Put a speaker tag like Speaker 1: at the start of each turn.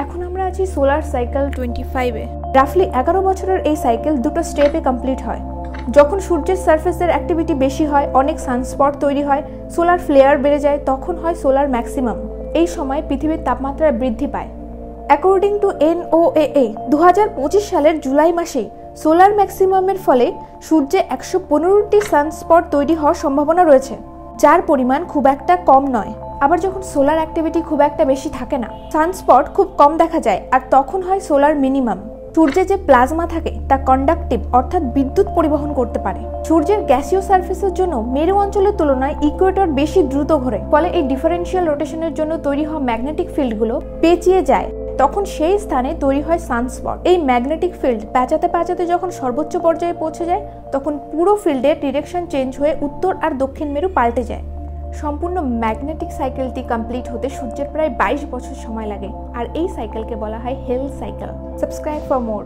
Speaker 1: এখন আমরা আছি সোলার সাইকেল 25-এ। রাফলি 11 বছরের এই সাইকেল দুটো স্টেপে কমপ্লিট হয়। যখন সূর্যের সারফেসের অ্যাক্টিভিটি বেশি হয়, অনেক সানস্পট তৈরি হয়, সোলার ফ্লেয়ার বেড়ে যায়, তখন হয় সোলার ম্যাক্সিমাম। এই সময় পৃথিবীর তাপমাত্রা বৃদ্ধি পায়। অ্যাকর্ডিং টু NOAA 2025 সালের জুলাই মাসেই সোলার ম্যাক্সিমামের ফলে সূর্যে 115টি সানস্পট তৈরি হওয়ার সম্ভাবনা রয়েছে, যার পরিমাণ খুব একটা কম নয়। আবার যখন সোলার অ্যাক্টিভিটি খুব একটা বেশি থাকে না, সানস্পট খুব কম দেখা যায়, আর তখন হয় সোলার মিনিমাম। সূর্যে যে প্লাজমা থাকে তা কন্ডাক্টিভ অর্থাৎ বিদ্যুৎ পরিবহন করতে পারে। সূর্যের গ্যাসীয় সারফেসের জন্য মেরু অঞ্চলের তুলনায় ইকুয়েটর বেশি দ্রুত ঘোরে, ফলে এই ডিফারেন্সিয়াল রোটেশনের জন্য তৈরি হওয়া ম্যাগনেটিক ফিল্ডগুলো পেঁচিয়ে যায়। তখন সেই স্থানে তৈরি হয় সানস্পট। এই ম্যাগনেটিক ফিল্ড পেঁচাতে পেঁচাতে যখন সর্বোচ্চ পর্যায়ে পৌঁছে যায়, তখন পুরো ফিল্ডের ডিরেকশন চেঞ্জ হয়ে উত্তর আর দক্ষিণ মেরু পাল্টে যায়। সম্পূর্ণ ম্যাগনেটিক সাইকেলটি কমপ্লিট হতে সূর্যের প্রায় 22 বছর সময় লাগে, আর এই সাইকেলকে বলা হয় হেল সাইকেল। Subscribe for more.